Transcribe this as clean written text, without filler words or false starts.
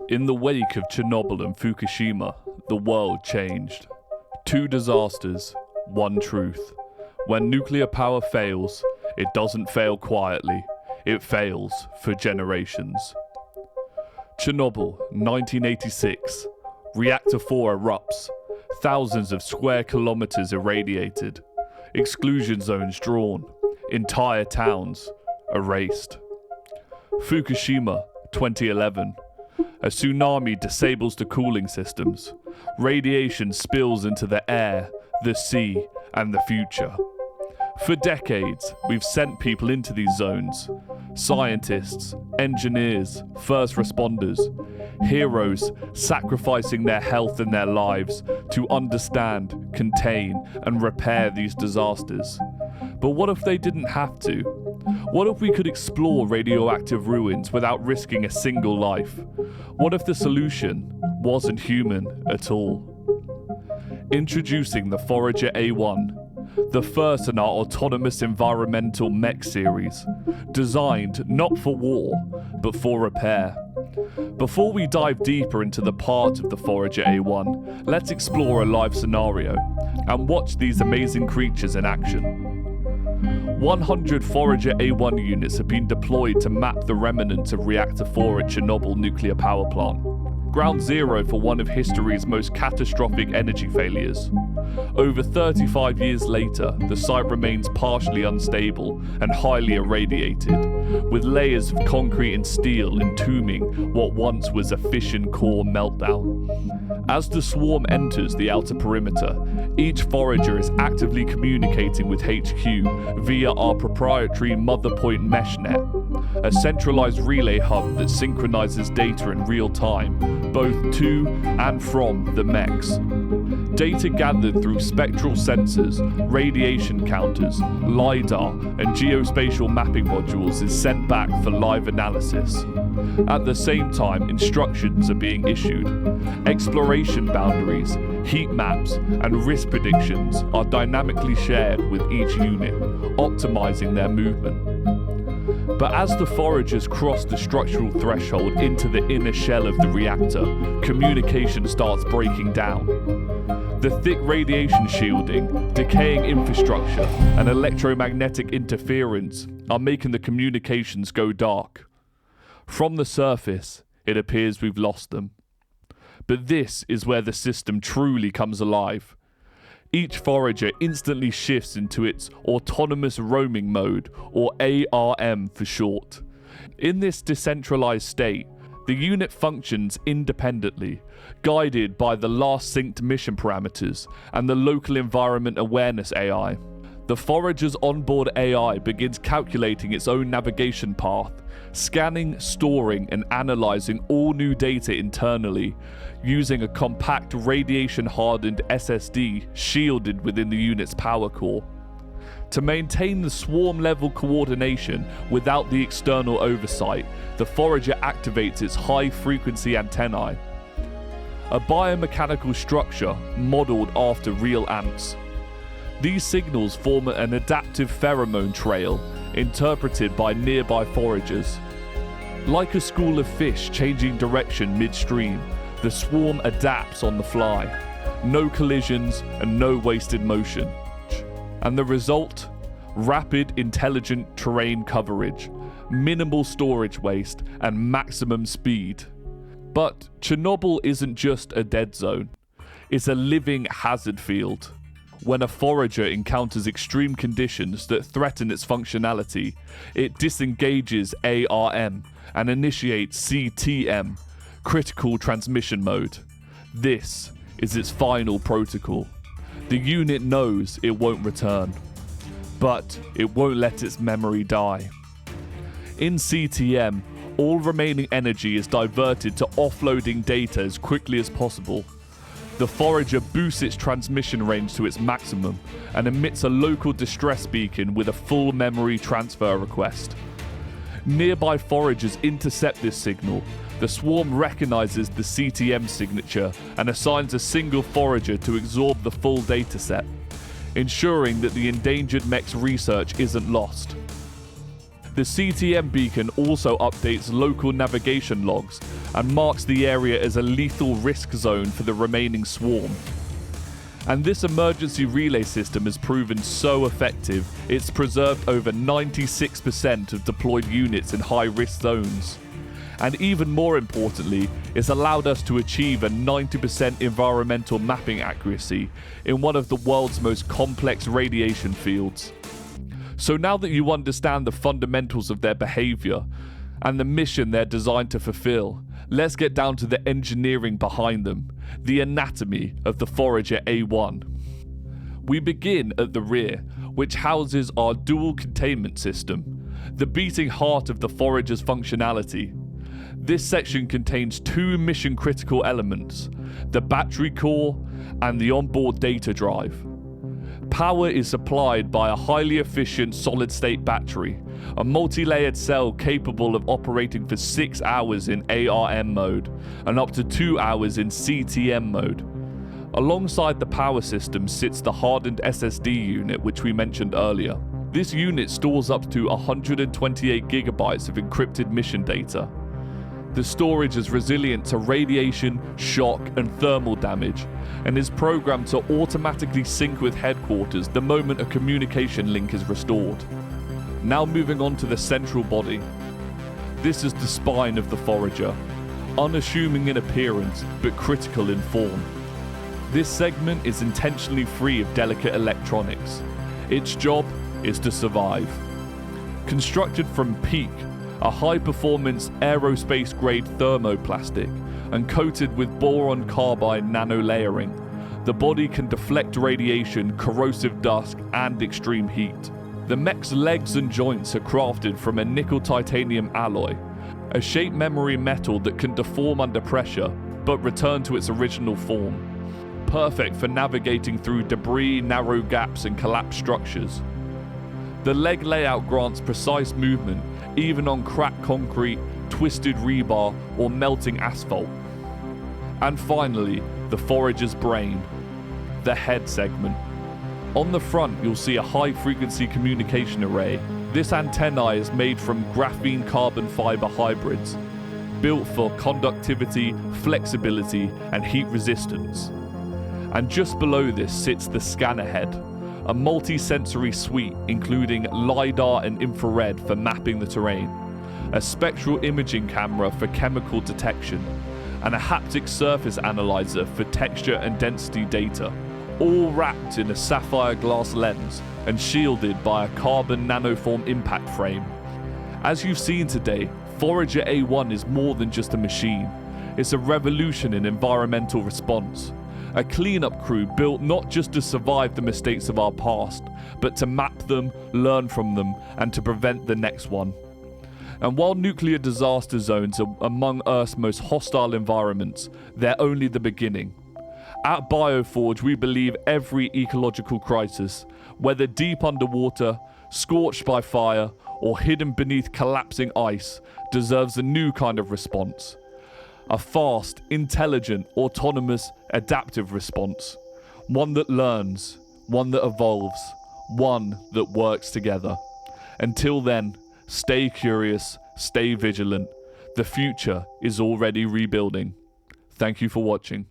In the wake of Chernobyl and Fukushima, the world changed. 2 disasters, 1 truth. When nuclear power fails, it doesn't fail quietly, it fails for generations. Chernobyl, 1986. Reactor 4 erupts. Thousands of square kilometers irradiated. Exclusion zones drawn. Entire towns erased. Fukushima, 2011. A tsunami disables the cooling systems. Radiation spills into the air, the sea, and the future. For decades, we've sent people into these zones. Scientists, engineers, first responders, heroes sacrificing their health and their lives to understand, contain, and repair these disasters. But what if they didn't have to? What if we could explore radioactive ruins without risking a single life? What if the solution wasn't human at all? Introducing the Forager A1, the first in our autonomous environmental mech series, designed not for war, but for repair. Before we dive deeper into the parts of the Forager A1, let's explore a live scenario and watch these amazing creatures in action. 100 Forager A1 units have been deployed to map the remnants of Reactor 4 at Chernobyl nuclear power plant. Ground zero for one of history's most catastrophic energy failures. Over 35 years later, the site remains partially unstable and highly irradiated, with layers of concrete and steel entombing what once was a fission core meltdown. As the swarm enters the outer perimeter, each forager is actively communicating with HQ via our proprietary motherpoint mesh net, a centralized relay hub that synchronizes data in real time, both to and from the Mechs. Data gathered through spectral sensors, radiation counters, LiDAR, and geospatial mapping modules is sent back for live analysis. At the same time, instructions are being issued. Exploration boundaries, heat maps, and risk predictions are dynamically shared with each unit, optimizing their movement. But as the foragers cross the structural threshold into the inner shell of the reactor, communication starts breaking down. The thick radiation shielding, decaying infrastructure, and electromagnetic interference are making the communications go dark. From the surface, it appears we've lost them. But this is where the system truly comes alive. Each forager instantly shifts into its autonomous roaming mode, or A.R.M. for short. In this decentralized state, the unit functions independently, guided by the last synced mission parameters and the local environment awareness AI. The forager's onboard AI begins calculating its own navigation path, scanning, storing, and analyzing all new data internally, using a compact radiation-hardened SSD shielded within the unit's power core. To maintain the swarm-level coordination without the external oversight, the forager activates its high-frequency antennae, a biomechanical structure modeled after real ants. These signals form an adaptive pheromone trail interpreted by nearby foragers. Like a school of fish changing direction midstream, the swarm adapts on the fly. No collisions and no wasted motion. And the result? Rapid, intelligent terrain coverage, minimal storage waste, and maximum speed. But Chernobyl isn't just a dead zone. It's a living hazard field. When a forager encounters extreme conditions that threaten its functionality, it disengages A.R.M. and initiates C.T.M, critical transmission mode. This is its final protocol. The unit knows it won't return, but it won't let its memory die. In C.T.M, all remaining energy is diverted to offloading data as quickly as possible. The forager boosts its transmission range to its maximum and emits a local distress beacon with a full memory transfer request. Nearby foragers intercept this signal. The swarm recognizes the C.T.M signature and assigns a single forager to absorb the full dataset, ensuring that the endangered mech's research isn't lost. The C.T.M beacon also updates local navigation logs and marks the area as a lethal risk zone for the remaining swarm. And this emergency relay system has proven so effective, it's preserved over 96% of deployed units in high-risk zones. And even more importantly, it's allowed us to achieve a 90% environmental mapping accuracy in one of the world's most complex radiation fields. So now that you understand the fundamentals of their behavior and the mission they're designed to fulfill, let's get down to the engineering behind them, the anatomy of the Forager A1. We begin at the rear, which houses our dual containment system, the beating heart of the Forager's functionality. This section contains two mission-critical elements, the battery core and the onboard data drive. Power is supplied by a highly efficient solid-state battery, a multi-layered cell capable of operating for 6 hours in A.R.M mode and up to 2 hours in C.T.M mode. Alongside the power system sits the hardened SSD unit, which we mentioned earlier. This unit stores up to 128 gigabytes of encrypted mission data. The storage is resilient to radiation, shock, and thermal damage, and is programmed to automatically sync with headquarters the moment a communication link is restored. Now moving on to the central body. This is the spine of the Forager, unassuming in appearance but critical in form. This segment is intentionally free of delicate electronics. Its job is to survive. Constructed from PEEK, a high-performance aerospace-grade thermoplastic, and coated with boron carbide nanolayering, the body can deflect radiation, corrosive dust, and extreme heat. The Mech's legs and joints are crafted from a nickel-titanium alloy, a shape memory metal that can deform under pressure, but return to its original form. Perfect for navigating through debris, narrow gaps, and collapsed structures. The leg layout grants precise movement, even on cracked concrete, twisted rebar, or melting asphalt. And finally, the Forager's brain, the head segment. On the front, you'll see a high-frequency communication array. This antennae is made from graphene carbon fiber hybrids, built for conductivity, flexibility, and heat resistance. And just below this sits the scanner head, a multi-sensory suite including LiDAR and infrared for mapping the terrain, a spectral imaging camera for chemical detection, and a haptic surface analyzer for texture and density data, all wrapped in a sapphire glass lens and shielded by a carbon nanoform impact frame. As you've seen today, Forager A1 is more than just a machine. It's a revolution in environmental response. A cleanup crew built not just to survive the mistakes of our past, but to map them, learn from them, and to prevent the next one. And while nuclear disaster zones are among Earth's most hostile environments, they're only the beginning. At Bioforge, we believe every ecological crisis, whether deep underwater, scorched by fire, or hidden beneath collapsing ice, deserves a new kind of response. A fast, intelligent, autonomous, adaptive response. One that learns, one that evolves, one that works together. Until then, stay curious, stay vigilant. The future is already rebuilding. Thank you for watching.